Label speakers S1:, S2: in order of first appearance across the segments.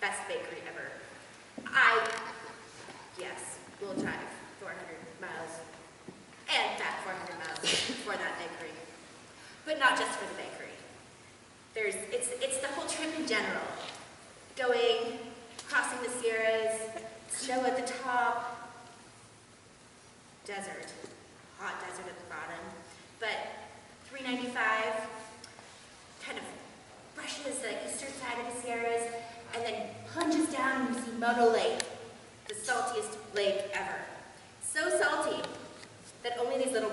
S1: best bakery ever. Yes, will drive 400 miles and back 400 miles for that bakery. But not just for the bakery. It's the whole trip in general. Going, crossing the Sierras, snow at the top, desert, hot desert at the bottom. But 395 kind of brushes the eastern side of the Sierras and then plunges down and you see Mono Lake, the saltiest lake ever. So salty that only these little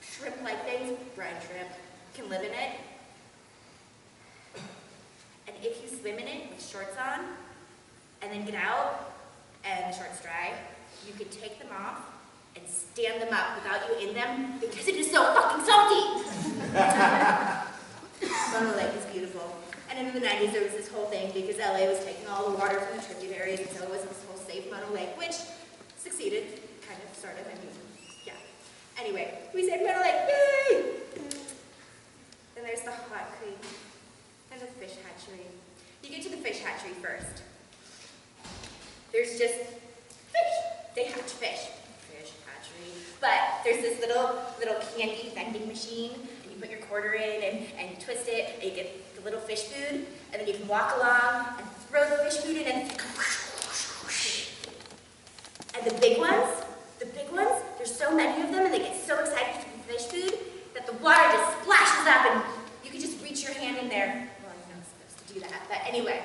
S1: shrimp-like things, brine shrimp, can live in it. And if you swim in it with shorts on and then get out and the shorts dry, you can take them off and stand them up without you in them because it is so fucking salty. Mono Lake is beautiful. And in the 90s there was this whole thing because LA was taking all the water from the tributaries and so it was this whole safe Mono Lake, which succeeded, kind of, sort of, I mean, yeah. Anyway, we saved Mono Lake, yay! Then there's the Hot Creek and the fish hatchery. You get to the fish hatchery first. There's just fish. They hatch fish. Fish hatchery. But there's this little candy vending machine, and you put your quarter in, and you twist it, and you get the little fish food, and then you can walk along and throw the fish food in, and it goes whoosh, whoosh. And the big ones, there's so many of them, and they get so excited to eat fish food that the water just splashes up, and you can just reach your hand in there. Well, you're not supposed to do that, but anyway,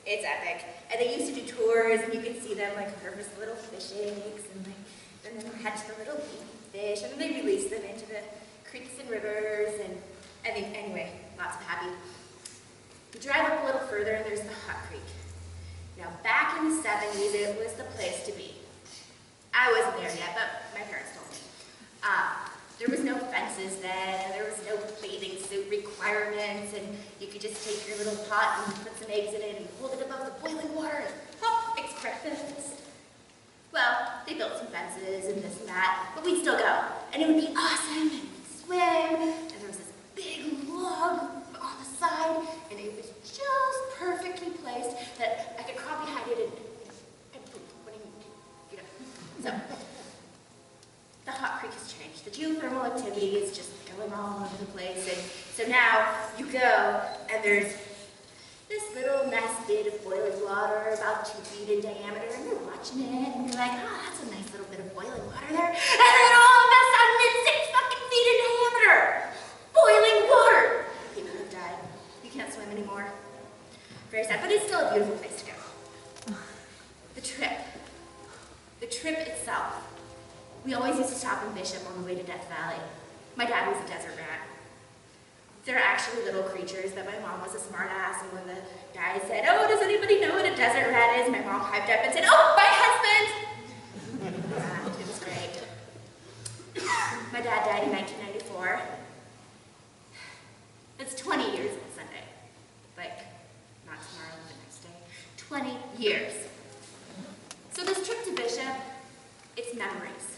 S1: it's epic. And they used to do tours, and you could see them like harvest little fish eggs, and then hatch the little baby fish, and then they release them into the creeks and rivers, and I think, anyway, lots of happy. You drive up a little further, and there's the Hot Creek. Now, back in the 70s, it was the place to be. I wasn't there yet, but my parents told me. There was no fences then, and there was no bathing suit requirements, and you could just take your little pot and put some eggs in it and hold it above the boiling water, and hop, it's breakfast. Well, they built some fences and this and that, but we'd still go, and it would be awesome, and we'd swim, and there was this big log on the side, and it was just perfectly placed that I could crawl behind it and poop when I moved, you know. So, the Hot Creek has changed. The geothermal activity is just going all over the place, and so now you go, and there's this little nice bit of boiling water, about 2 feet in diameter, and you're watching it, and you're like, oh, that's a nice little bit of boiling water there, and then all of a sudden it's 6 fucking feet in diameter! Boiling water! People have died. You can't swim anymore. Very sad, but it's still a beautiful place to go. The trip itself. We always used to stop in Bishop on the way to Death Valley. My dad was a desert rat. They're actually little creatures that my mom was a smart ass, and when the guy said, oh, does anybody know what a desert rat is? My mom piped up and said, oh, my husband! It was great. My dad died in 1994. That's 20 years on Sunday. Like, not tomorrow, the next day. 20 years. So this trip to Bishop, it's memories.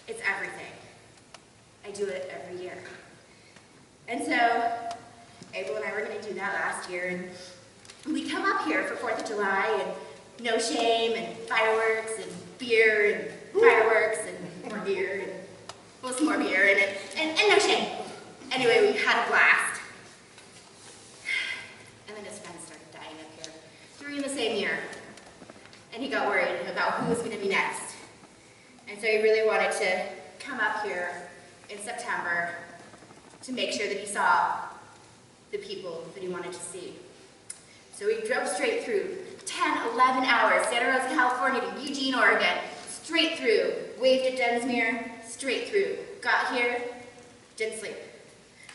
S1: It's everything. I do it every year. And so, April and I were going to do that last year, and we come up here for 4th of July, and no shame, and fireworks, and beer, and fireworks, and more beer, and well, some more beer, and no shame. Anyway, we had a blast. And then his friends started dying up here, 3 in the same year. And he got worried about who was going to be next. And so he really wanted to come up here in September to make sure that he saw the people that he wanted to see. So we drove straight through, 10, 11 hours, Santa Rosa, California to Eugene, Oregon, straight through, waved at Dunsmuir, straight through. Got here, didn't sleep.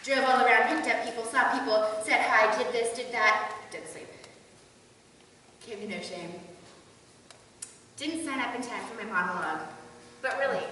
S1: Drove all around, picked up people, saw people, said hi, did this, did that, didn't sleep. Came to No Shame. Didn't sign up in time for my monologue, but really.